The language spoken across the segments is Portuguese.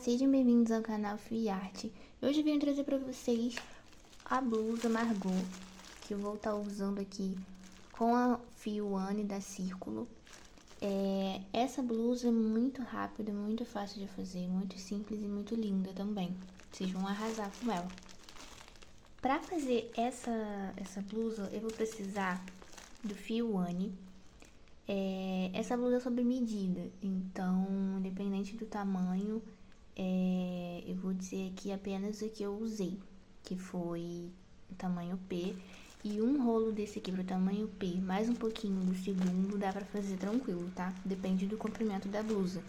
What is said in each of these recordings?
sejam bem-vindos ao canal FiArt. Hoje eu vim trazer para vocês a blusa Margot, que eu vou estar usando aqui com a fio Anne da Círculo. Essa blusa é muito rápida, muito fácil de fazer, muito simples e muito linda também. Vocês vão arrasar com ela. Para fazer essa blusa, eu vou precisar do fio Anne. Essa blusa é sob medida, então, independente do tamanho, eu vou dizer aqui apenas o que eu usei, que foi o tamanho P, e um rolo desse aqui pro tamanho P, mais um pouquinho do segundo, dá pra fazer tranquilo, tá? Depende do comprimento da blusa.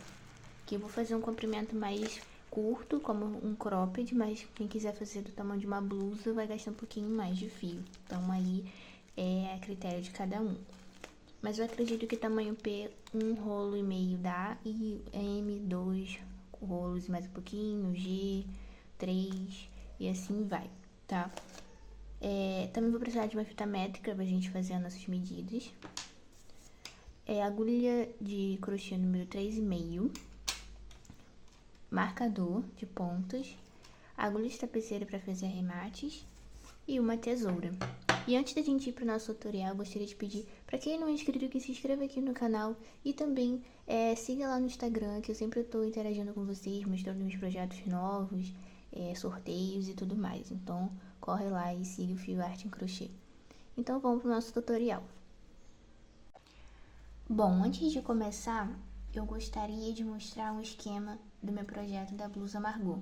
Aqui eu vou fazer um comprimento mais curto, como um cropped, mas quem quiser fazer do tamanho de uma blusa vai gastar um pouquinho mais de fio. Então aí é a critério de cada um. Mas eu acredito que tamanho P, um rolo e meio dá, e M, 2 rolos mais um pouquinho, G, 3 e assim vai, tá? Também vou precisar de uma fita métrica pra gente fazer as nossas medidas. Agulha de crochê número 3,5, marcador de pontas, agulha de tapeceira para fazer arremates e uma tesoura. E antes da gente ir para o nosso tutorial, eu gostaria de pedir para quem não é inscrito que se inscreva aqui no canal e também siga lá no Instagram, que eu sempre estou interagindo com vocês, mostrando meus projetos novos, sorteios e tudo mais. Então, corre lá e siga o FiArt em Crochê. Então, vamos para o nosso tutorial. Bom, antes de começar, eu gostaria de mostrar um esquema do meu projeto da blusa Margot.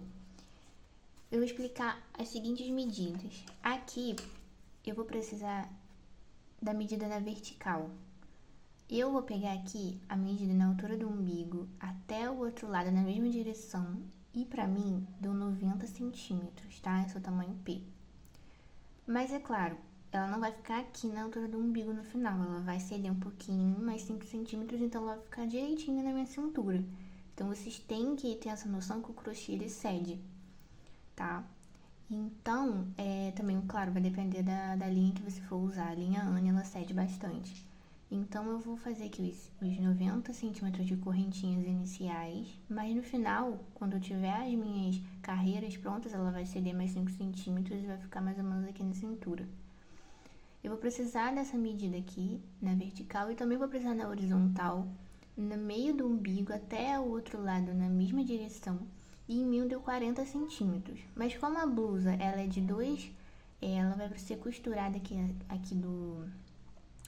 Eu vou explicar as seguintes medidas. Aqui, eu vou precisar da medida na vertical. Eu vou pegar aqui a medida na altura do umbigo até o outro lado na mesma direção e pra mim deu 90 centímetros, tá? Esse é o tamanho P. Mas é claro, ela não vai ficar aqui na altura do umbigo no final, ela vai ceder um pouquinho, mais 5 centímetros, então ela vai ficar direitinho na minha cintura. Então vocês têm que ter essa noção que o crochê ele cede, tá? Então, também, claro, vai depender da linha que você for usar. A linha Anne, ela cede bastante. Então, eu vou fazer aqui os 90 centímetros de correntinhas iniciais, mas no final, quando eu tiver as minhas carreiras prontas, ela vai ceder mais 5 centímetros e vai ficar mais ou menos aqui na cintura. Eu vou precisar dessa medida aqui, na vertical, e também vou precisar na horizontal, no meio do umbigo até o outro lado, na mesma direção. E em mim deu 40 centímetros. Mas como a blusa ela é de 2, ela vai ser costurada aqui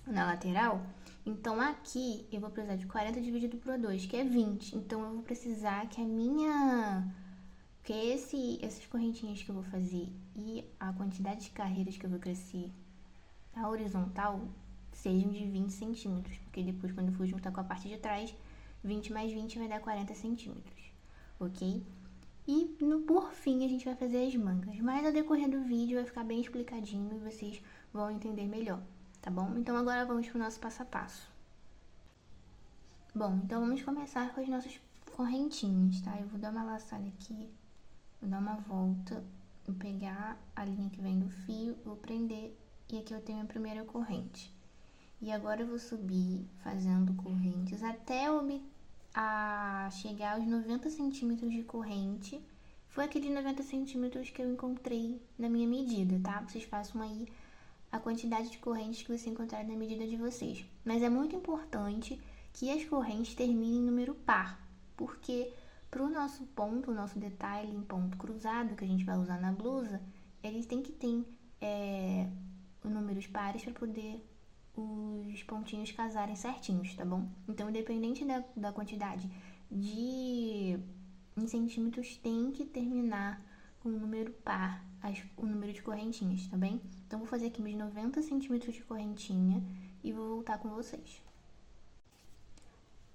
na lateral. Então aqui eu vou precisar de 40 dividido por 2, que é 20. Então eu vou precisar que essas correntinhas que eu vou fazer e a quantidade de carreiras que eu vou crescer na horizontal sejam de 20 centímetros. Porque depois, quando eu for juntar com a parte de trás, 20 mais 20 vai dar 40 centímetros. Ok? E por fim a gente vai fazer as mangas, mas ao decorrer do vídeo vai ficar bem explicadinho e vocês vão entender melhor, tá bom? Então agora vamos para o nosso passo a passo. Bom, então vamos começar com as nossas correntinhas, tá? Eu vou dar uma laçada aqui, vou dar uma volta, vou pegar a linha que vem do fio, vou prender e aqui eu tenho a primeira corrente. E agora eu vou subir fazendo correntes até chegar aos 90 centímetros de corrente. Foi aquele 90 centímetros que eu encontrei na minha medida, tá? Vocês façam aí a quantidade de correntes que você encontrar na medida de vocês. Mas é muito importante que as correntes terminem em número par, porque para o nosso ponto, o nosso detalhe em ponto cruzado que a gente vai usar na blusa, eles têm que ter números pares para poder os pontinhos casarem certinhos, tá bom? Então, independente da quantidade em centímetros, tem que terminar com um número par, o número de correntinhas, tá bem? Então, vou fazer aqui meus 90 centímetros de correntinha e vou voltar com vocês.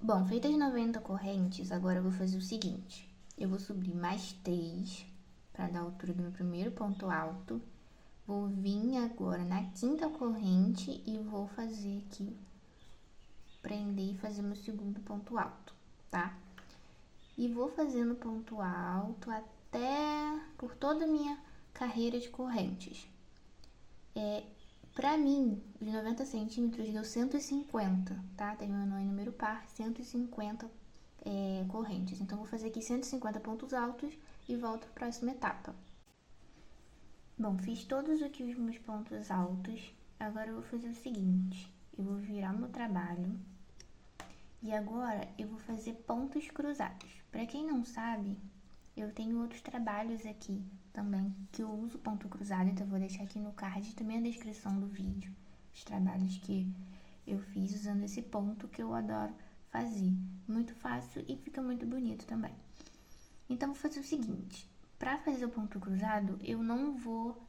Bom, feitas 90 correntes, agora eu vou fazer o seguinte. Eu vou subir mais 3 para dar a altura do meu primeiro ponto alto. Vou vir agora na quinta corrente e vou fazer aqui, prender e fazer meu segundo ponto alto, tá? E vou fazendo ponto alto até por toda a minha carreira de correntes. Pra mim, os 90 centímetros deu 150, tá? Terminou em número par, 150 correntes. Então, vou fazer aqui 150 pontos altos e volto para a próxima etapa. Bom, fiz todos aqui os meus pontos altos. Agora eu vou fazer o seguinte, eu vou virar meu trabalho e agora eu vou fazer pontos cruzados. Para quem não sabe, eu tenho outros trabalhos aqui também que eu uso ponto cruzado, então eu vou deixar aqui no card e também na descrição do vídeo os trabalhos que eu fiz usando esse ponto que eu adoro fazer. Muito fácil e fica muito bonito também. Então, vou fazer o seguinte, para fazer o ponto cruzado, eu não vou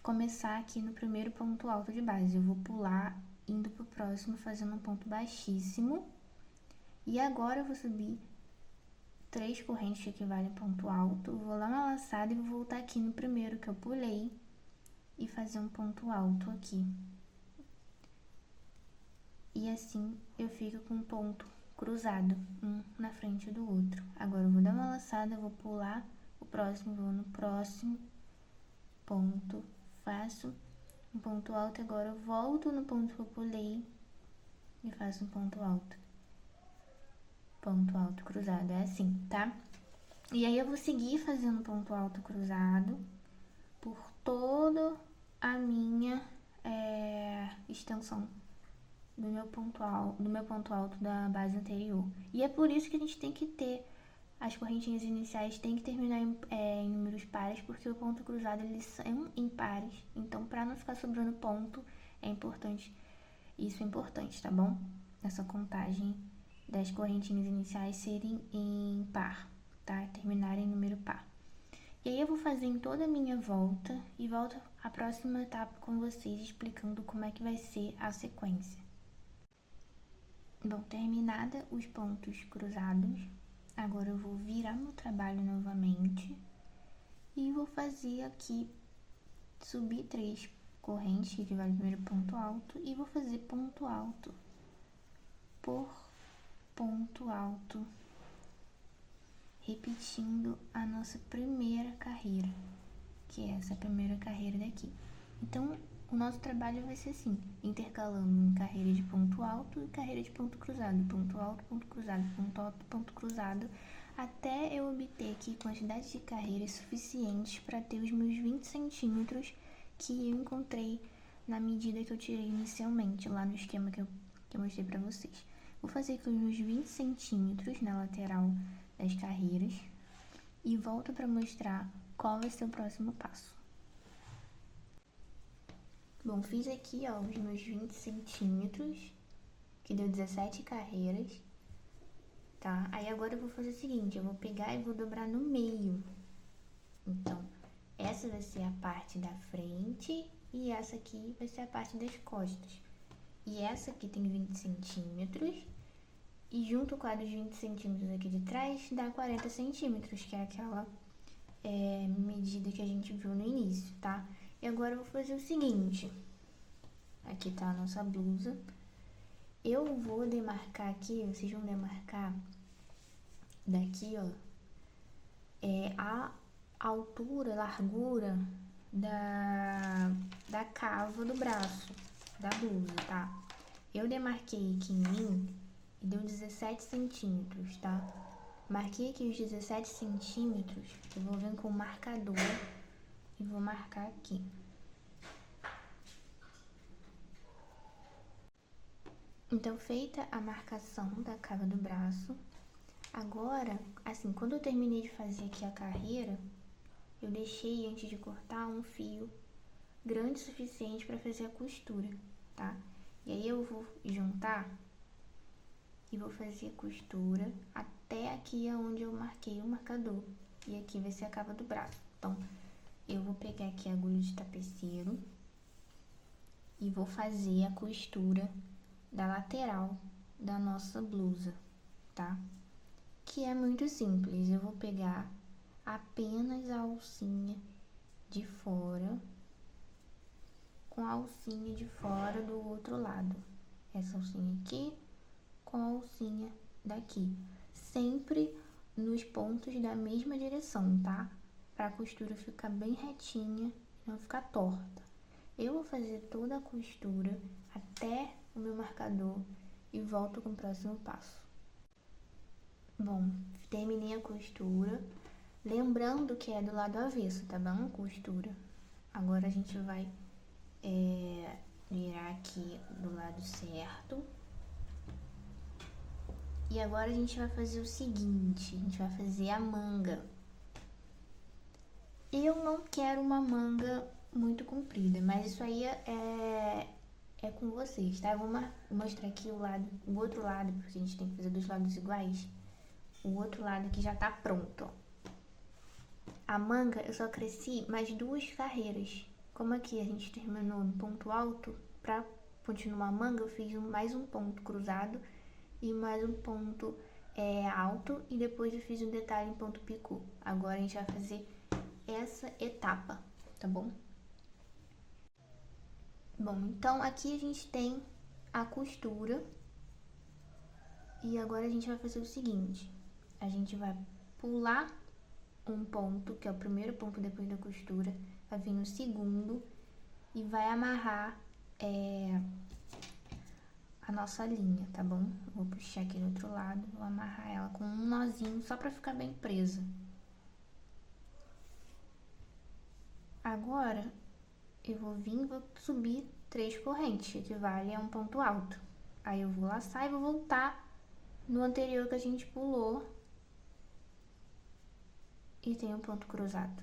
começar aqui no primeiro ponto alto de base, eu vou pular indo pro próximo fazendo um ponto baixíssimo. E agora eu vou subir 3 correntes que equivalem a ponto alto, vou lá na laçada e vou voltar aqui no primeiro que eu pulei e fazer um ponto alto aqui. E assim eu fico com um ponto cruzado, um na frente do outro. Agora eu vou dar uma laçada, vou pular o próximo, vou no próximo ponto, faço um ponto alto, agora eu volto no ponto que eu pulei e faço um ponto alto cruzado, é assim, tá? E aí eu vou seguir fazendo ponto alto cruzado por toda a minha extensão do meu ponto alto da base anterior. E é por isso que a gente tem que ter as correntinhas iniciais, tem que terminar em números pares, porque o ponto cruzado eles são impares. Então, para não ficar sobrando ponto, é importante. Isso é importante, tá bom? Essa contagem das correntinhas iniciais serem em par, tá? Terminarem em número par. E aí eu vou fazer em toda a minha volta e volto à próxima etapa com vocês explicando como é que vai ser a sequência. Bom, terminada os pontos cruzados, agora eu vou virar meu trabalho novamente e vou fazer aqui, subir 3 correntes que equivale ao primeiro ponto alto e vou fazer ponto alto por ponto alto, repetindo a nossa primeira carreira, que é essa primeira carreira daqui. Então, o nosso trabalho vai ser assim, intercalando em carreira de ponto alto e carreira de ponto cruzado, ponto alto, ponto cruzado, ponto alto, ponto cruzado, até eu obter aqui quantidade de carreiras suficientes para ter os meus 20 centímetros que eu encontrei na medida que eu tirei inicialmente, lá no esquema que eu mostrei para vocês. Vou fazer aqui os meus 20 centímetros na lateral das carreiras e volto para mostrar qual vai ser o próximo passo. Bom, fiz aqui, ó, os meus 20 centímetros, que deu 17 carreiras, tá? Aí agora eu vou fazer o seguinte, eu vou pegar e vou dobrar no meio. Então, essa vai ser a parte da frente e essa aqui vai ser a parte das costas. E essa aqui tem 20 centímetros e junto com a dos 20 centímetros aqui de trás dá 40 centímetros, que é aquela medida que a gente viu no início, tá? E agora eu vou fazer o seguinte, aqui tá a nossa blusa, eu vou demarcar aqui, vocês vão demarcar daqui, ó, a altura, largura da cava do braço da blusa, tá? Eu demarquei aqui em mim e deu 17 centímetros, tá? Marquei aqui os 17 centímetros, eu vou vir com o marcador e vou marcar aqui. Então, feita a marcação da cava do braço, agora, assim, quando eu terminei de fazer aqui a carreira, eu deixei, antes de cortar, um fio grande o suficiente para fazer a costura, tá? E aí eu vou juntar e vou fazer a costura até aqui onde eu marquei o marcador. E aqui vai ser a cava do braço. Então, eu vou pegar aqui a agulha de tapeceiro e vou fazer a costura da lateral da nossa blusa, tá? Que é muito simples, eu vou pegar apenas a alcinha de fora com a alcinha de fora do outro lado. Essa alcinha aqui com a alcinha daqui. Sempre nos pontos da mesma direção, tá? Pra costura ficar bem retinha e não ficar torta. Eu vou fazer toda a costura até o meu marcador e volto com o próximo passo. Bom, terminei a costura. Lembrando que é do lado avesso, tá bom? Costura. Agora a gente vai virar aqui do lado certo. E agora a gente vai fazer o seguinte, a gente vai fazer a manga. Eu não quero uma manga muito comprida, mas isso aí é com vocês, tá? Eu vou mostrar aqui o outro lado, porque a gente tem que fazer dos lados iguais. O outro lado que já tá pronto, ó. A manga eu só cresci mais 2 carreiras. Como aqui a gente terminou no ponto alto, pra continuar a manga eu fiz mais um ponto cruzado e mais um ponto alto e depois eu fiz um detalhe em ponto picô. Agora a gente vai fazer essa etapa, tá bom? Bom, então aqui a gente tem a costura e agora a gente vai fazer o seguinte, a gente vai pular um ponto, que é o primeiro ponto depois da costura, vai vir no segundo e vai amarrar a nossa linha, tá bom? Vou puxar aqui do outro lado, vou amarrar ela com um nozinho só pra ficar bem presa. Agora, eu vou vir e vou subir 3 correntes, que equivale a um ponto alto. Aí eu vou laçar e vou voltar no anterior que a gente pulou. E tem um ponto cruzado.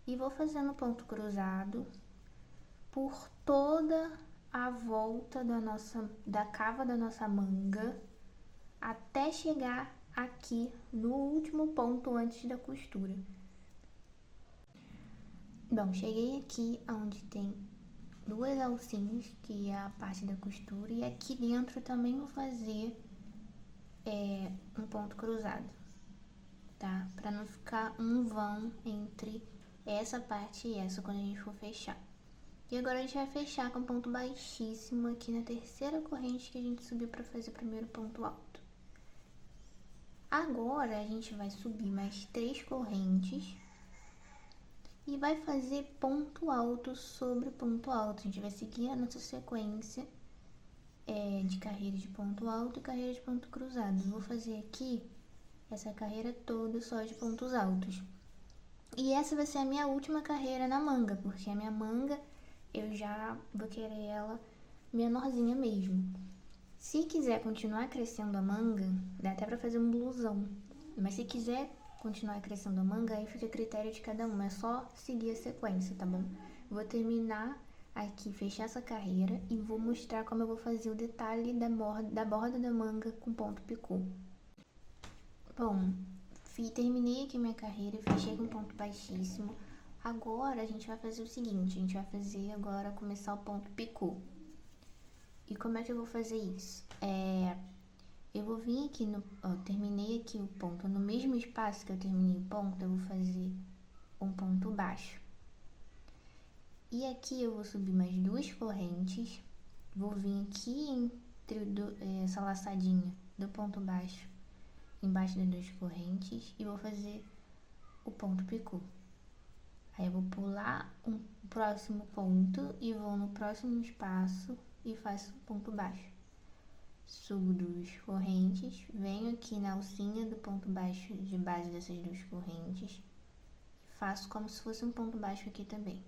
E vou fazendo ponto cruzado por toda a volta da cava da nossa manga, até chegar aqui no último ponto antes da costura. Bom, cheguei aqui onde tem 2 alcinhas, que é a parte da costura, e aqui dentro também vou fazer um ponto cruzado, tá? Pra não ficar um vão entre essa parte e essa quando a gente for fechar. E agora a gente vai fechar com ponto baixíssimo aqui na terceira corrente que a gente subiu pra fazer o primeiro ponto alto. Agora a gente vai subir mais 3 correntes e vai fazer ponto alto sobre ponto alto. A gente vai seguir a nossa sequência de carreira de ponto alto e carreira de ponto cruzado. Eu vou fazer aqui essa carreira toda só de pontos altos. E essa vai ser a minha última carreira na manga, porque a minha manga eu já vou querer ela menorzinha mesmo. Se quiser continuar crescendo a manga, dá até pra fazer um blusão. Mas se quiser continuar crescendo a manga, aí fica a critério de cada um. É só seguir a sequência, tá bom? Vou terminar aqui, fechar essa carreira e vou mostrar como eu vou fazer o detalhe da borda da manga com ponto picô. Bom, terminei aqui minha carreira e fechei com ponto baixíssimo. Agora a gente vai fazer o seguinte, a gente vai fazer agora começar o ponto picô. E como é que eu vou fazer isso? Eu vou vir aqui terminei aqui o ponto, no mesmo espaço que eu terminei o ponto, eu vou fazer um ponto baixo. E aqui eu vou subir mais 2 correntes, vou vir aqui entre essa laçadinha do ponto baixo, embaixo das 2 correntes, e vou fazer o ponto picô. Aí eu vou pular um próximo ponto e vou no próximo espaço e faço um ponto baixo. Subo 2 correntes, venho aqui na alcinha do ponto baixo de base dessas 2 correntes e faço como se fosse um ponto baixo aqui também,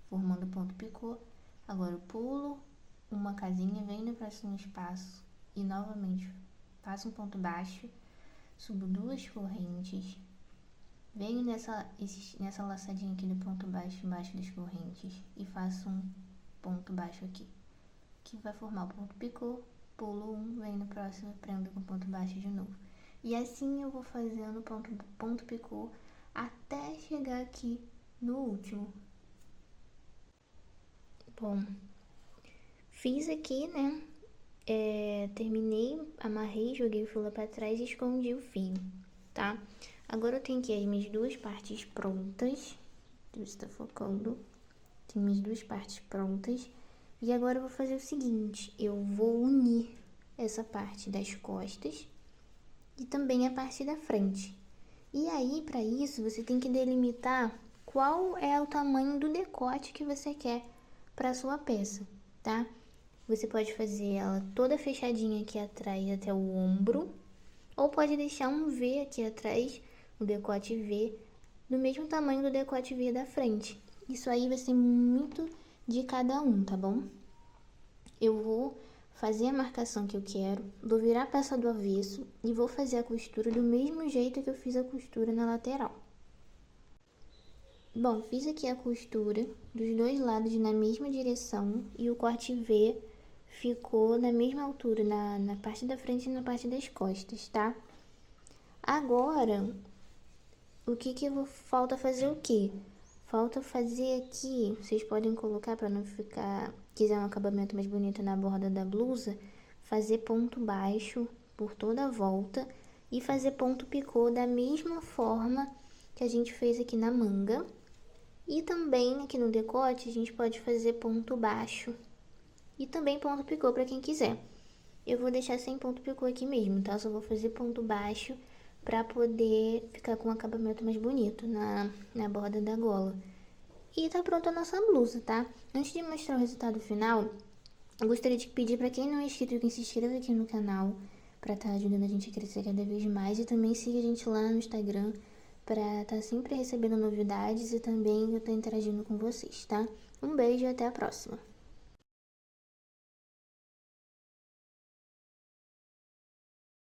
formando ponto picô. Agora eu pulo uma casinha, venho no próximo espaço e novamente faço um ponto baixo, subo 2 correntes, venho nessa laçadinha aqui do ponto baixo embaixo das correntes e faço um ponto baixo aqui, que vai formar o ponto picô. Pulo um, venho no próximo, prendo com ponto baixo de novo. E assim eu vou fazendo ponto picô até chegar aqui no último. Bom, fiz aqui, né? Terminei, amarrei, joguei o fio lá pra trás e escondi o fio, tá? Agora eu tenho aqui as minhas 2 partes prontas. Deixa eu ver se tá focando. Tenho minhas 2 partes prontas. E agora eu vou fazer o seguinte, eu vou unir essa parte das costas e também a parte da frente. E aí, para isso, você tem que delimitar qual é o tamanho do decote que você quer para sua peça, tá? Você pode fazer ela toda fechadinha aqui atrás até o ombro, Ou pode deixar um V aqui atrás, o decote V, do mesmo tamanho do decote V da frente. Isso aí vai ser muito de cada um, tá bom? Eu vou fazer a marcação que eu quero, vou virar a peça do avesso e vou fazer a costura do mesmo jeito que eu fiz a costura na lateral. Bom, fiz aqui a costura dos dois lados na mesma direção e o corte V ficou na mesma altura, na parte da frente e na parte das costas, tá? Agora, falta fazer o quê? Falta fazer aqui, vocês podem colocar para não ficar, quiser um acabamento mais bonito na borda da blusa, fazer ponto baixo por toda a volta e fazer ponto picô da mesma forma que a gente fez aqui na manga. E também aqui no decote a gente pode fazer ponto baixo e também ponto picô para quem quiser. Eu vou deixar sem ponto picô aqui mesmo, tá? Só vou fazer ponto baixo para poder ficar com um acabamento mais bonito na borda da gola. E tá pronta a nossa blusa, tá? Antes de mostrar o resultado final, eu gostaria de pedir para quem não é inscrito que se inscreva aqui no canal para estar ajudando a gente a crescer cada vez mais e também siga a gente lá no Instagram para estar sempre recebendo novidades e também eu estar interagindo com vocês, tá? Um beijo e até a próxima!